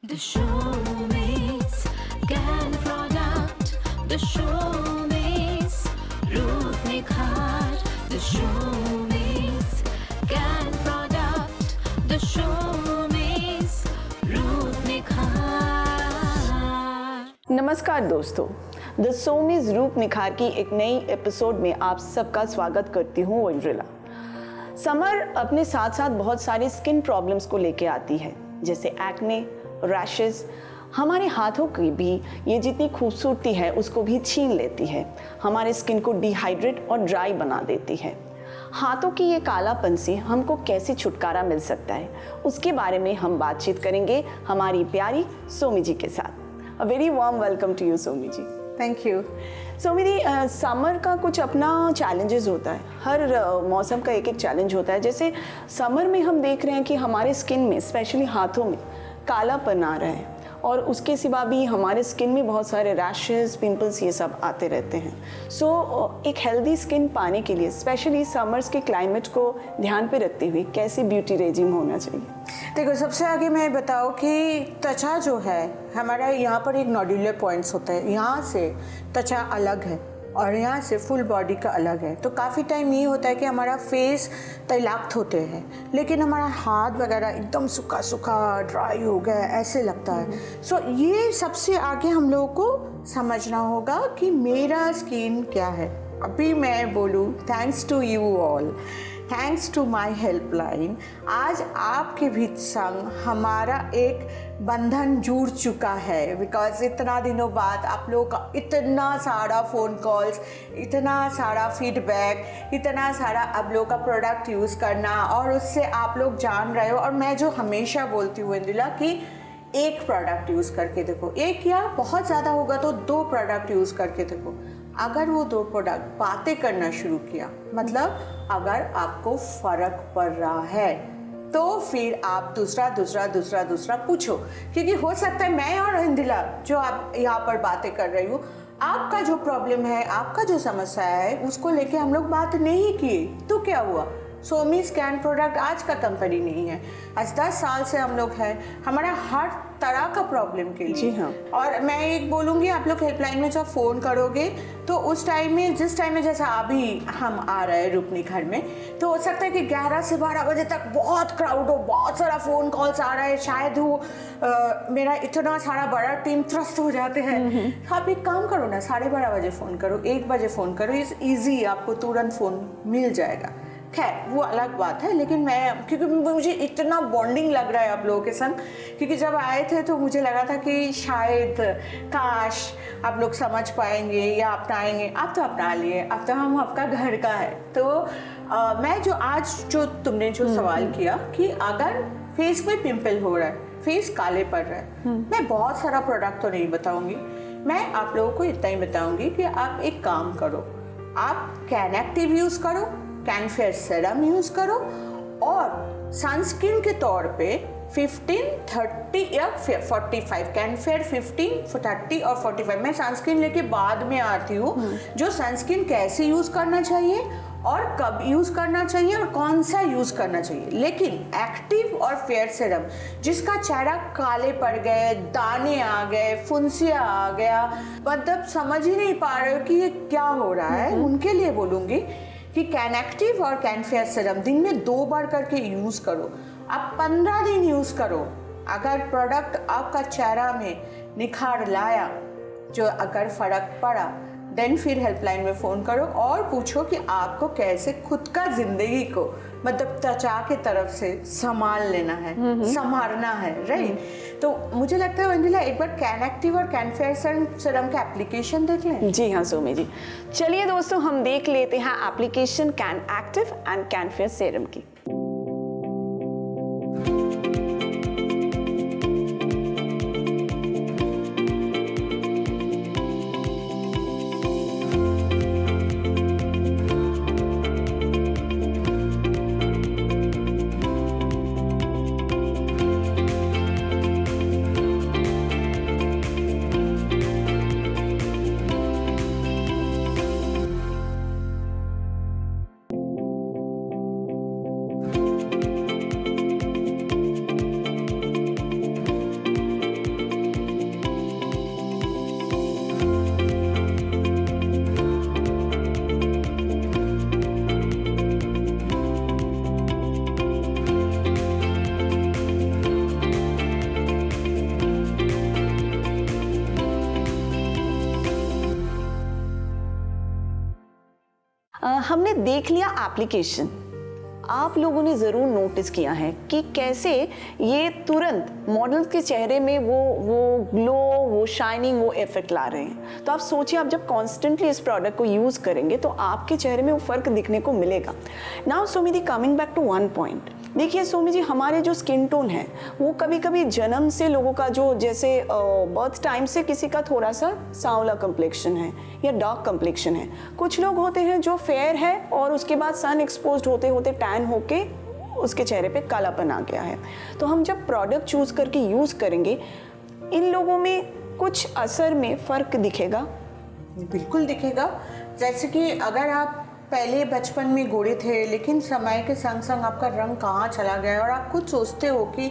The showmates can product. The showmates Ruth Nikhar. The showmates can product. The showmates Ruth Nikhar. नमस्कार दोस्तों, the शोमेज रूप निखार की एक नई एपिसोड में आप सबका स्वागत करती हूँ वंद्रिला। समर अपने साथ साथ बहुत सारे स्किन प्रॉब्लम्स को लेके आती है, जैसे एक्ने, रैशेस। हमारे हाथों की भी ये जितनी खूबसूरती है उसको भी छीन लेती है, हमारे स्किन को डिहाइड्रेट और ड्राई बना देती है। हाथों की ये कालापन से हमको कैसे छुटकारा मिल सकता है, उसके बारे में हम बातचीत करेंगे हमारी प्यारी सोमी जी के साथ। A very warm welcome to you Somi ji. Thank you. Somi ji, summer का कुछ अपना चैलेंजेस होता है, हर मौसम का एक एक चैलेंज होता है। जैसे समर में हम देख रहे हैं कि हमारे स्किन में, स्पेशली हाथों में कालापन आ रहा है, और उसके सिवा भी हमारे स्किन में बहुत सारे रैशेस, पिंपल्स, ये सब आते रहते हैं। सो एक हेल्दी स्किन पाने के लिए, स्पेशली समर्स के क्लाइमेट को ध्यान पे रखते हुए, कैसे ब्यूटी रेजिम होना चाहिए? देखो, सबसे आगे मैं बताऊँ कि त्वचा जो है हमारा, यहाँ पर एक नोड्यूलर पॉइंट्स होता है। यहाँ से त्वचा अलग है और यहाँ से फुल बॉडी का अलग है। तो काफ़ी टाइम ये होता है कि हमारा फेस तैलाक्त होते हैं, लेकिन हमारा हाथ वगैरह एकदम सूखा सूखा ड्राई हो गया, ऐसे लगता है। सो ये सबसे आगे हम लोगों को समझना होगा कि मेरा स्किन क्या है। अभी मैं बोलूँ, thanks to you all, thanks to my helpline, आज आपके भी संग हमारा एक बंधन जुड़ चुका है। बिकॉज इतना दिनों बाद आप लोग का इतना सारा फ़ोन कॉल्स, इतना सारा फीडबैक, इतना सारा आप लोग का प्रोडक्ट यूज़ करना, और उससे आप लोग जान रहे हो। और मैं जो हमेशा बोलती हूँ वंदिला कि एक प्रोडक्ट यूज़ करके देखो, एक या बहुत ज़्यादा होगा तो 2 प्रोडक्ट यूज़ करके देखो। अगर वो 2 प्रोडक्ट बातें करना शुरू किया, मतलब अगर आपको फ़र्क पड़ रहा है, तो फिर आप दूसरा पूछो। क्योंकि हो सकता है मैं और वंदिला जो आप यहाँ पर बातें कर रही हूँ, आपका जो प्रॉब्लम है, आपका जो समस्या है, उसको लेके हम लोग बात नहीं किए, तो क्या हुआ? सोमीज कैन प्रोडक्ट आज का कंपनी नहीं है, आज 10 साल से हम लोग हैं, हमारा हर तरह का प्रॉब्लम के लिए। जी हाँ। और मैं एक बोलूँगी, आप लोग हेल्पलाइन में जब फ़ोन करोगे तो उस टाइम में, जिस टाइम में जैसा अभी हम आ रहे हैं रूप निखार में, तो हो सकता है कि 11 से 12 बजे तक बहुत क्राउड हो, बहुत सारा फ़ोन कॉल्स आ रहा है, शायद वो मेरा इतना सारा बड़ा टीम त्रस्त हो जाते हैं। आप एक काम करो ना, 12:30 बजे फ़ोन करो, 1 बजे फ़ोन करो, इस ईजी, आपको तुरंत फ़ोन मिल जाएगा। खैर, वो अलग बात है। लेकिन मैं, क्योंकि मुझे इतना बॉन्डिंग लग रहा है आप लोगों के संग, क्योंकि जब आए थे तो मुझे लगा था कि शायद काश आप लोग समझ पाएंगे या अपनाएंगे। आप तो अपना लिए, अब तो हम आपका घर का है। तो मैं जो आज जो तुमने जो सवाल किया कि अगर फेस में पिंपल हो रहा है, फेस काले पड़ रहा है, मैं बहुत सारा प्रोडक्ट तो नहीं बताऊँगी, मैं आप लोगों को इतना ही बताऊँगी कि आप एक काम करो, आप कैन एक्टिव यूज़ करो, कैन फेयर सेरम यूज़ करो, और सनस्क्रीन के तौर पे 15, 30 या 45, कैन फेयर 15, 30 और 45। मैं सनस्क्रीन लेके बाद में आती हूँ, जो सनस्क्रीन कैसे यूज़ करना चाहिए और कब यूज़ करना चाहिए और कौन सा यूज़ करना चाहिए। लेकिन एक्टिव और फेयर सेरम, जिसका चेहरा काले पड़ गए, दाने आ गए, फुंसियाँ आ गया, मतलब समझ ही नहीं पा रहे हो कि ये क्या हो रहा है, उनके लिए बोलूँगी कि कैन एक्टिव और कैन फेयर सेरम दिन में 2 बार करके यूज़ करो। आप 15 दिन यूज़ करो। अगर प्रोडक्ट आपका चेहरा में निखार लाया, जो अगर फ़र्क पड़ा, देन फिर हेल्पलाइन में फ़ोन करो और पूछो कि आपको कैसे खुद का ज़िंदगी को, मतलब त्वचा के तरफ से संभाल लेना है, संभालना है, राइट? तो मुझे लगता है वंदिला, एक बार कैन एक्टिव और कैन फेयर सेरम का एप्लीकेशन देख लें। जी हाँ सोमी जी, चलिए दोस्तों, हम देख लेते हैं application can active and can fair serum की। हमने देख लिया एप्लीकेशन। आप लोगों ने ज़रूर नोटिस किया है कि कैसे ये तुरंत मॉडल्स के चेहरे में वो ग्लो, वो शाइनिंग, वो इफेक्ट ला रहे हैं। तो आप सोचिए, आप जब कॉन्स्टेंटली इस प्रोडक्ट को यूज़ करेंगे तो आपके चेहरे में वो फ़र्क दिखने को मिलेगा। Now Somi di, coming back to one point, देखिए सोमी जी, हमारे जो स्किन टोन है वो कभी कभी जन्म से लोगों का जो, जैसे बर्थ टाइम से किसी का थोड़ा सा सांवला कम्प्लेक्शन है या डार्क कम्प्लेक्शन है। कुछ लोग होते हैं जो फेयर है और उसके बाद सन एक्सपोज्ड होते होते टैन होके उसके चेहरे पे कालापन आ गया है। तो हम जब प्रोडक्ट चूज करके यूज़ करेंगे, इन लोगों में कुछ असर में फ़र्क दिखेगा? बिल्कुल दिखेगा। जैसे कि अगर आप पहले बचपन में गोरे थे, लेकिन समय के संग संग आपका रंग कहाँ चला गया और आप खुद सोचते हो कि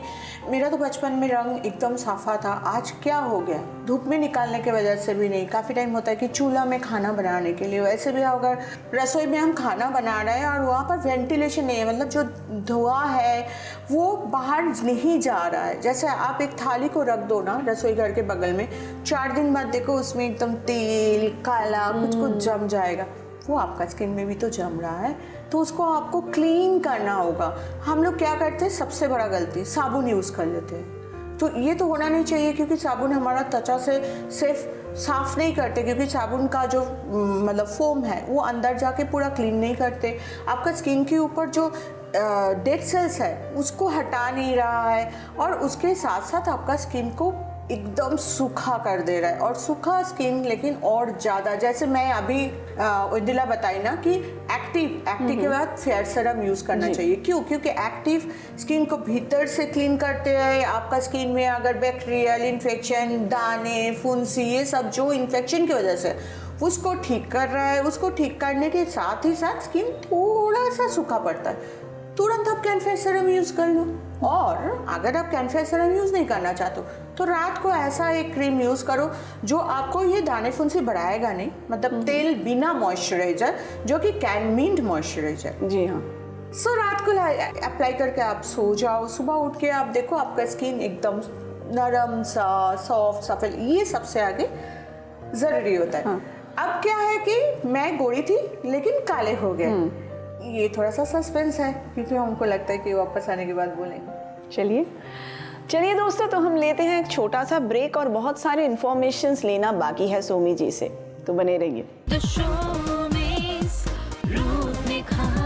मेरा तो बचपन में रंग एकदम साफा था, आज क्या हो गया। धूप में निकालने की वजह से भी नहीं, काफ़ी टाइम होता है कि चूल्हा में खाना बनाने के लिए, वैसे भी अगर रसोई में हम खाना बना रहे हैं और वहाँ पर वेंटिलेशन नहीं है, मतलब जो धुआं है वो बाहर नहीं जा रहा है। जैसे आप एक थाली को रख दो ना रसोई घर के बगल में, 4 दिन बाद देखो उसमें एकदम तेल काला कुछ कुछ जम जाएगा, वो आपका स्किन में भी तो जम रहा है। तो उसको आपको क्लीन करना होगा। हम लोग क्या करते हैं, सबसे बड़ा गलती, साबुन यूज़ कर लेते हैं। तो ये तो होना नहीं चाहिए, क्योंकि साबुन हमारा त्वचा से सिर्फ साफ नहीं करते, क्योंकि साबुन का जो मतलब फोम है वो अंदर जाके पूरा क्लीन नहीं करते। आपका स्किन के ऊपर जो डेड सेल्स है उसको हटा नहीं रहा है, और उसके साथ साथ आपका स्किन को एकदम सूखा कर दे रहा है। और सूखा स्किन लेकिन और ज़्यादा, जैसे मैं अभी उर्दिला बताई ना कि एक्टिव के बाद फेयर सीरम यूज़ करना चाहिए। क्यों? क्योंकि एक्टिव स्किन को भीतर से क्लीन करते हैं। आपका स्किन में अगर बैक्टीरियल इन्फेक्शन, दाने, फुंसी, ये सब जो इन्फेक्शन की वजह से उसको ठीक कर रहा है। उसको ठीक करने के साथ ही साथ स्किन थोड़ा सा सूखा पड़ता है, तुरंत आप कैनफेयर सीरम यूज़ कर लो। और अगर आप कैनफेयर सीरम यूज़ नहीं करना चाहते तो रात को ऐसा एक क्रीम यूज़ करो जो आपको ये दाने फुंसी बढ़ाएगा नहीं, मतलब तेल बिना मॉइस्चराइजर, जो कि कैनमीन्ड मॉइस्चराइजर। जी हाँ। सो रात को अप्लाई करके आप सो जाओ, सुबह उठ के आप देखो आपका स्किन एकदम नरम सा, सॉफ्ट सा। ये सबसे आगे ज़रूरी होता है। हाँ। अब क्या है कि मैं गोरी थी लेकिन काले हो गए, ये थोड़ा सा सस्पेंस है, क्योंकि हमको लगता है कि वापस आने के बाद बोलेंगे। चलिए दोस्तों, तो हम लेते हैं एक छोटा सा ब्रेक और बहुत सारे इन्फॉर्मेशंस लेना बाकी है सोमी जी से, तो बने रहिए। The show means रूप निखार।